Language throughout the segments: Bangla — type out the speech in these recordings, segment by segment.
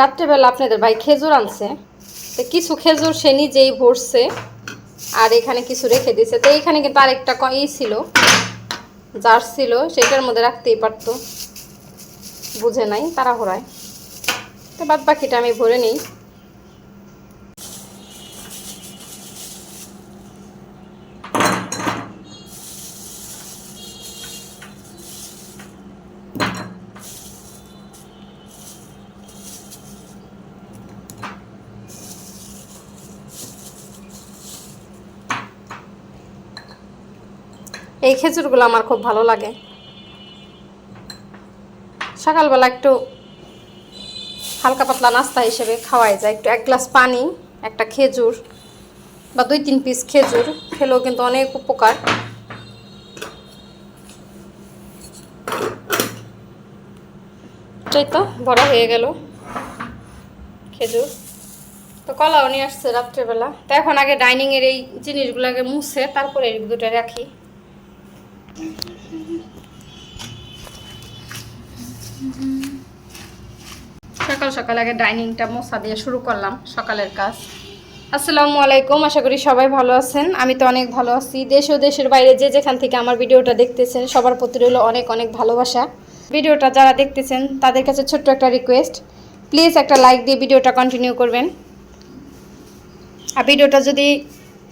রাত্রেবেলা আপনাদের ভাই খেজুর আনছে, তো কিছু খেজুর সে নিজেই ভরছে আর এখানে কিছু রেখে দিয়েছে। তো এইখানে কিন্তু আরেকটা ছিল, জার ছিল, সেটার মধ্যে রাখতেই পারতো, বুঝে নাই তাড়াহুড়ায়। তো বাদ বাকিটা আমি ভরে নিই। এই খেজুরগুলো আমার খুব ভালো লাগে। সকালবেলা একটু হালকা পাতলা নাস্তা হিসেবে খাওয়াই যায়। একটু 1 গ্লাস পানি, একটা খেজুর বা 2-3 পিস খেজুর খেলেও কিন্তু অনেক উপকার। এই তো ভরা হয়ে গেল খেজুর। তো কলাও নিয়ে আসছে রাত্রেবেলা। তো এখন আগে ডাইনিংয়ের এই জিনিসগুলোকে মুছে তারপরে এই দুটো রাখি। সকাল সকাল আগে ডাইনিংটা মোছা দিয়ে শুরু করলাম সকালের কাজ। আসসালামু আলাইকুম, আশা করি সবাই ভালো আছেন। আমি তো অনেক ভালো আছি। দেশ ও দেশের বাইরে যে যেখান থেকে আমার ভিডিওটা দেখতেছেন সবার প্রতি রইল অনেক অনেক ভালোবাসা। ভিডিওটা যারা দেখতেছেন তাদের কাছে ছোট্ট একটা রিকোয়েস্ট, প্লিজ একটা লাইক দিয়ে ভিডিওটা কন্টিনিউ করবেন। আর ভিডিওটা যদি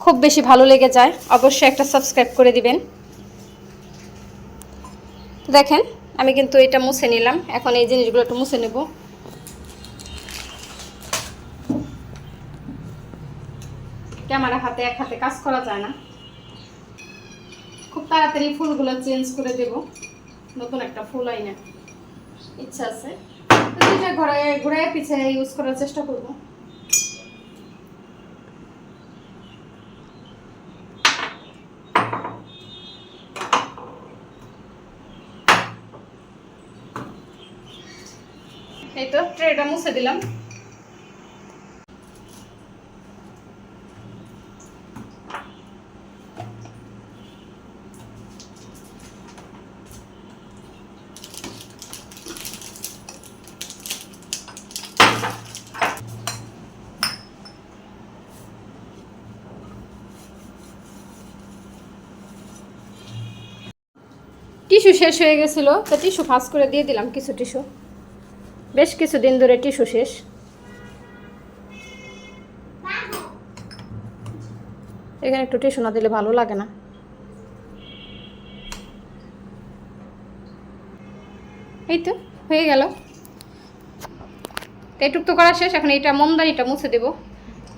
খুব বেশি ভালো লেগে যায় অবশ্যই একটা সাবস্ক্রাইব করে দিবেন। দেখেন আমি কিন্তু এটা মুছে নিলাম, এখন এই জিনিসগুলো একটু মুছে নেব। ক্যামেরা হাতে এক হাতে কাজ করা যায় না। খুব তাড়াতাড়ি ফুলগুলো চেঞ্জ করে দেব, নতুন একটা ফুল আইনা ইচ্ছা আছে। দুইটা ঘোরায় পিছিয়ে ইউজ করার চেষ্টা করব। এই তো ট্রেটা মুছে দিলাম। টিস্যু শেষ হয়ে গেছিল, তো টিস্যু ফাঁস করে দিয়ে দিলাম কিছু টিস্যু। বেশ কিছুদিন ধরে টিস্যু শেষ। এখানে একটু টিস্যু না দিলে ভালো লাগে না। এই তো হয়ে গেল, এইটুক তো করা শেষ। এখন এটা মোমদানিটা মুছে দেব।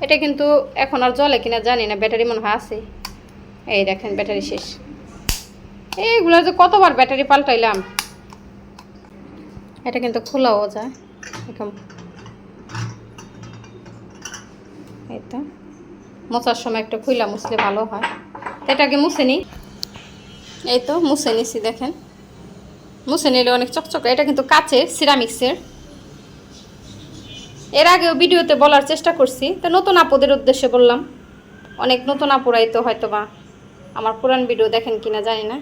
এটা কিন্তু এখন আর জ্বলে কিনা জানি না, ব্যাটারি মনে হয় আছে। এই দেখেন ব্যাটারি শেষ। এইগুলো যে কতবার ব্যাটারি পাল্টাইলাম। এটা কিন্তু খোলাও যায় এরকম। এই তো মোছার সময় একটু খুইলা মুছলে ভালো হয়। এটাকে মুছে নিই। এই তো মুছে নিছি, দেখেন মুছে নিলে অনেক চকচকে। এটা কিন্তু কাচের, সিরামিক্সের। এর আগেও ভিডিওতে বলার চেষ্টা করছি, তো নতুন আপুদের উদ্দেশ্যে বললাম। অনেক নতুন আপুরাই তো হয়তো বা আমার পুরান ভিডিও দেখেন কিনা জানি না।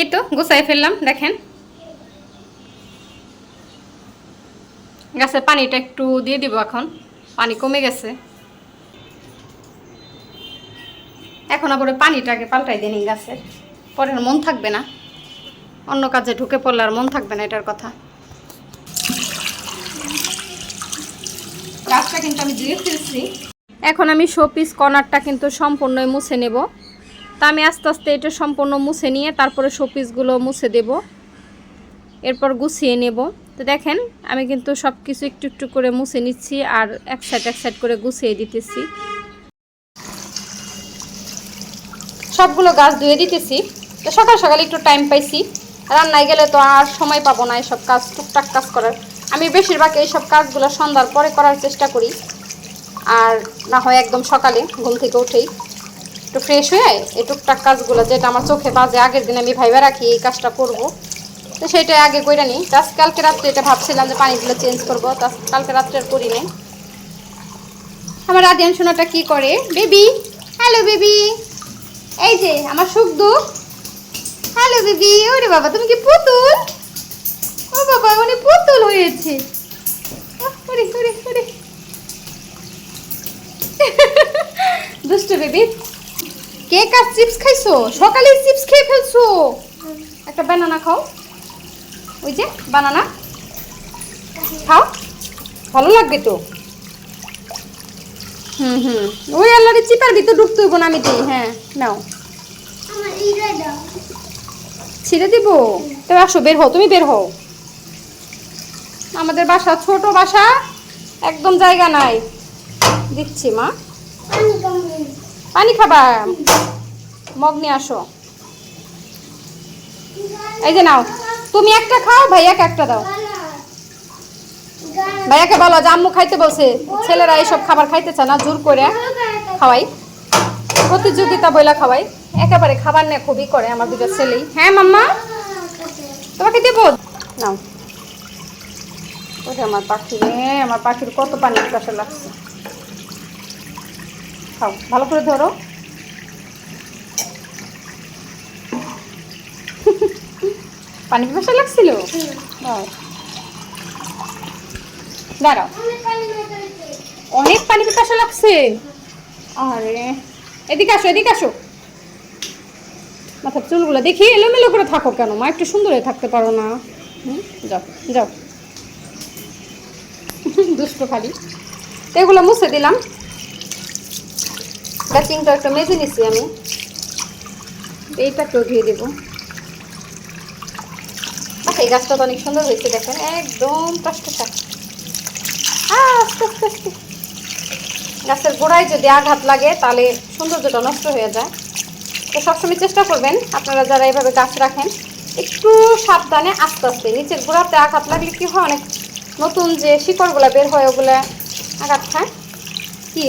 এই তো গুছাই ফেললাম। দেখেন গাছের পানিটা একটু দিয়ে দিব, এখন পানি কমে গেছে। এখন আবার পানিটাকে পাল্টাই দিই গাছের, পরে মন থাকবে না, অন্য কাজে ঢুকে পড়লে আর মন থাকবে না এটার কথা। গাছটা কিন্তু আমি ধুয়ে ফেলছি। এখন আমি শোপিস কর্নারটা কিন্তু সম্পূর্ণই মুছে নেব। তা আমি আস্তে আস্তে এটা সম্পূর্ণ মুছে নিয়ে তারপরে শোপিসগুলো মুছে দেব, এরপর গুছিয়ে নেব। তো দেখেন আমি কিন্তু সব কিছু একটু একটু করে মুছে নিচ্ছি আর এক সাইড করে গুছিয়ে দিতেছি। সবগুলো গাছ ধুয়ে দিতেছি। তো সকাল সকাল একটু টাইম পাইছি, রান্নায় গেলে তো আর সময় পাবো না এইসব কাজ, টুকটাক কাজ করার। আমি বেশিরভাগ এইসব কাজগুলো সন্ধ্যার পরে করার চেষ্টা করি, আর না হয় একদম সকালে ঘুম থেকে উঠেই একটু ফ্রেশ হয়ে এই টুকটাক কাজগুলো যেটা আমার চোখে বাজে আগের দিন আমি ভাইবা রাখি এই কাজটা করব। তো সেটা আগে কইরা নিই। কালকে রাত্রে এটা ভাবছিলাম যে পানিগুলো চেঞ্জ করবো, কালকে রাত্রে আর করি নাই। আমার আদিয়ান সোনাটা কি করে? বেবি, হ্যালো বেবি, এই যে আমার সুখদু। Hello baby. ওরে বাবা, তুমি কি পুতুল? ও বাবা, মানে পুতুল হয়েছে। ওরে ওরে ওরে, দুষ্টু বেবি। কেক আর চিপস খাইছো? সকালে চিপস খেয়ে ফেলছো। একটা বানানা খাও, ওই যে বানানা খাও, ভালো লাগবে তো। ওই আল্লাহরে চিপার ভিতর ঢুকতে হইব না, আমি দিই। হ্যাঁ নাও, ছিঁড়ে দিব। তো আসো, বের হও, তুমি বের হও। আমাদের বাসা ছোট বাসা, একদম জায়গা নাই। দিচ্ছি মা। পানি খাবা? মগ নিয়ে আসো। এই যে নাও, তুমি একটা খাও, ভাইয়াকে একটা দাও। ভাইয়াকে বলো যে আম্মু খাইতে বলছে, ছেলেরা এইসব খাবার খাইতে চায় না, জোর করে খাওয়াই, প্রতিযোগিতা বইলা খাওয়াই। একেবারে খাবার নিয়ে খুবই করে আমার দুটো ছেলেই। হ্যাঁ মাম্মা, তোমাকে দেবো, নাও। ওটা আমার পাখি রে, আমার পাখির কত পানি পিপাসা লাগছে। খাও, ভালো করে ধরো। পানি পিপাসা লাগছিল? দাঁড়াও, অনেক পানি পিপাসা লাগছে। আরে এদিকে আসো, এদিকে আসো। মাথার চুলগুলো দেখি এলোমেলো করে থাকো কেন মা? একটু সুন্দর হয়ে থাকতে পারো না? যাও যাও, দুষ্ট খালি। তো এগুলো মুছে দিলাম। ব্যাচিংটা একটা মেজে নিচ্ছি আমি, এইটাকেও ধুয়ে দেবো। এই গাছটা তো অনেক সুন্দর হয়েছে, দেখেন একদম টসটসা। আস্তে আস্তে আস্তে, গাছের গোড়ায় যদি আঘাত লাগে তাহলে সৌন্দর্যটা নষ্ট হয়ে যায়। তো সবসময় চেষ্টা করবেন আপনারা যারা এইভাবে গাছ রাখেন, একটু সাবধানে আস্তে আস্তে। নিচের গোড়াতে আঘাত লাগলে কি হয়, অনেক নতুন যে শিকড়গুলো বের হয় ওগুলো আঘাত খায়। কি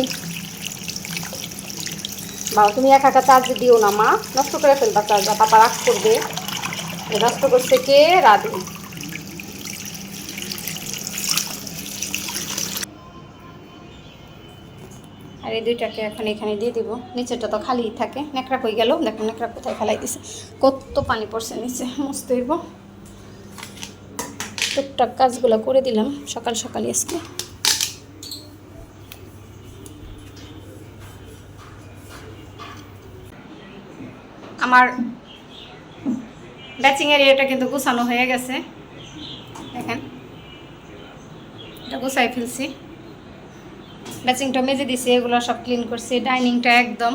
বাবা, তুমি একা একা চার্জ দিও না মা, নষ্ট করে ফেলবা চার্জটা, পাপা রাগ করবে। নষ্ট করছে কে? রাধু। আর এই দুইটাকে এখন এখানে দিয়ে দিব। নিচেরটা তো খালি থাকে, নেকড়া কই গেল? দেখুন নেকড়া কোথায় ফেলাই দিছে, কত পানি পড়ছে নিচে, মুছতে হইব। টুকটাক কাজগুলো করে দিলাম সকাল সকাল আজকে। আমার ব্যাচিং এরিয়াটা কিন্তু গুছানো হয়ে গেছে, দেখেন এটা গুছাই ফেলছি। ব্যাচিংটা মেজে দিছি, এগুলো সব ক্লিন করছি। ডাইনিংটা একদম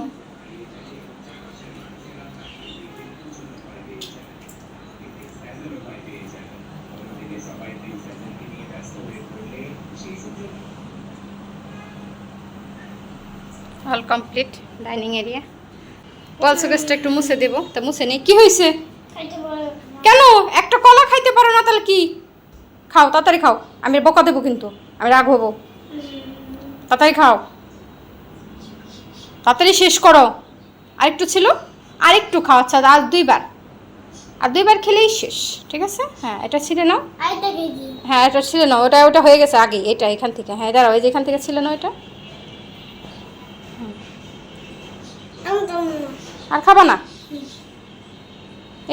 অল কমপ্লিট। ডাইনিং এরিয়া, ওয়াল শোকেসটা একটু মুছে দেবো। তা মুছে নেই, কি হয়েছে? কেন একটা কলা খাইতে পারো না? তাহলে কি খাও, তাড়াতাড়ি খাও, আমি বকা দেবো কিন্তু, আমি রাগ হবো। তাড়াতাড়ি খাও, তাড়াতাড়ি শেষ করো। আরেকটু ছিল, আরেকটু খাও। আচ্ছা আর দুইবার, আর দুইবার খেলেই শেষ, ঠিক আছে? হ্যাঁ এটা ছিঁড়ে নাও। হ্যাঁ এটা ছিঁড়ে নাও, ওটা ওটা হয়ে গেছে আগে, এটা এখান থেকে। হ্যাঁ দাঁড়াও, এই যে এখান থেকে ছিল না এটা। আর খাবা না?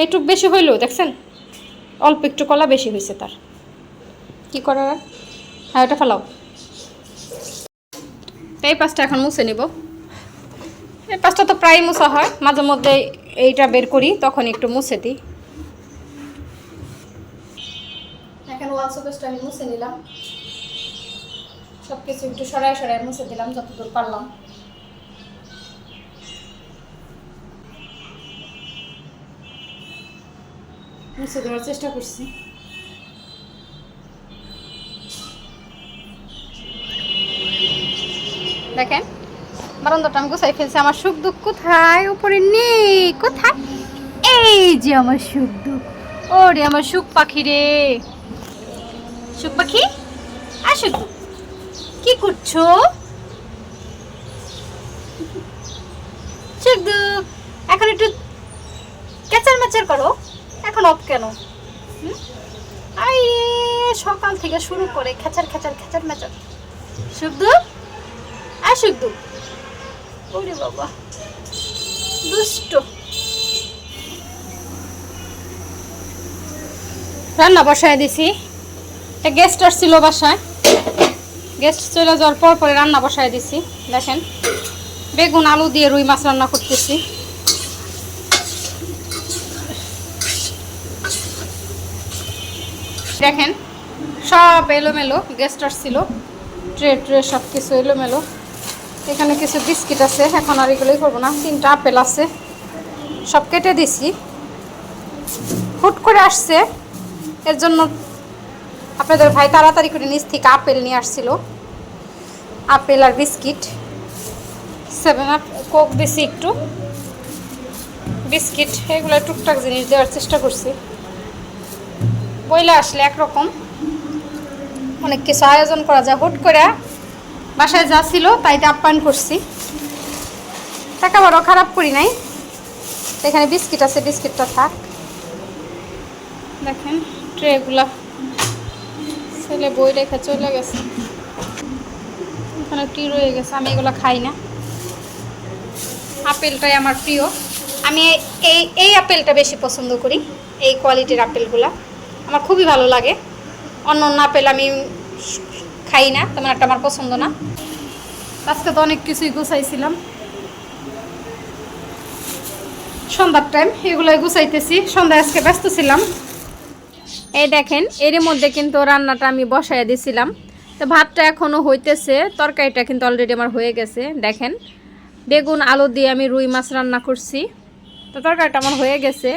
এইটুক বেশি হইলো, দেখছেন অল্প একটু কলা বেশি হয়েছে তার, কি করার আর। হ্যাঁ ওটা ফেলাও। এই পাঁচটা এখন মুছে নিব। এই পাঁচটা তো প্রায় মুছা হয়, মাঝে মধ্যে এইটা বের করি তখন একটু মুছে দিই। এখন ওয়াল শোকেসটা আমি মুছে নিলাম, সব কিছু একটু সরাই সরাই মুছে দিলাম যতদূর পারলাম। মুছে দেওয়ার চেষ্টা করছি। দেখেন বারান্দাটা আমি গুছাই ফেলছি। আমার সুখ দুঃখ কোথায়? উপরে নেই, কোথায়? এই যে আমার সুখ দুঃখ। ওরে আমার সুখ পাখি রে, সুখ পাখি আসো, কি করছো? সুখ দুঃখ এখন একটু ক্যাচার ম্যাচার করো, এখন অফ কেন? হাই রে, সকাল থেকে শুরু করে খেচার খেচার খেচার মেচার। শুদ্ধ আর শুদ্ধ, ওরে বাবা দুষ্ট। রান্না বসায় দিছি, গেস্ট আসছিল বাসায়, গেস্ট চলে যাওয়ার পর পরে রান্না বসায় দিছি। দেখেন বেগুন আলু দিয়ে রুই মাছ রান্না করতেছি। দেখেন সব এলোমেলো, গেস্ট আসছিল, ট্রে ট্রে সব কিছু এলোমেলো। এখানে কিছু বিস্কিট আছে, এখন আর এগুলোই করবো না। 3টা আপেল আছে, সব কেটে দিছি। হুট করে আসছে, এর জন্য আপনাদের ভাই তাড়াতাড়ি করে নিচ থেকে আপেল নিয়ে আসছিল, আপেল আর বিস্কিট। 7 আপ কোক দিছি, একটু বিস্কিট, এগুলো টুকটাক জিনিস দেওয়ার চেষ্টা করছি। বইলে আসলে একরকম, অনেক কিছু আয়োজন করা যায়। হুট করে বাসায় যা ছিল তাইতে আপ্যায়ন করছি, টাকা বড় খারাপ করি নাই। এখানে বিস্কিট আছে, বিস্কিটটা থাক। দেখেন ট্রেগুলা ছেলে বই রেখে চলে গেছে, এখানে টি রয়ে গেছে, আমি এগুলো খাই না। আপেলটাই আমার প্রিয়, আমি এই আপেলটা বেশি পছন্দ করি। এই কোয়ালিটির আপেলগুলা আমার খুবই ভালো লাগে। অন্য অন্য আপেল আমি খাই না, তেমন একটা আমার পছন্দ না। আজকে তো অনেক কিছুই গুছাইছিলাম, সন্ধ্যার টাইম এগুলোই গুছাইতেছি। সন্ধ্যায় আজকে ব্যস্ত ছিলাম। এই দেখেন এর মধ্যে কিন্তু রান্নাটা আমি বসায় দিয়েছিলাম, তো ভাতটা এখনও হইতেছে, তরকারিটা কিন্তু অলরেডি আমার হয়ে গেছে। দেখেন বেগুন আলু দিয়ে আমি রুই মাছ রান্না করছি, তো তরকারিটা আমার হয়ে গেছে।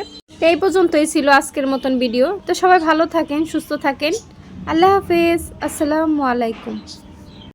এই পর্যন্তই ছিল আজকের মতন ভিডিও। তো সবাই ভালো থাকেন, সুস্থ থাকেন, আল্লাহ হাফেজ, আসসালামু আলাইকুম।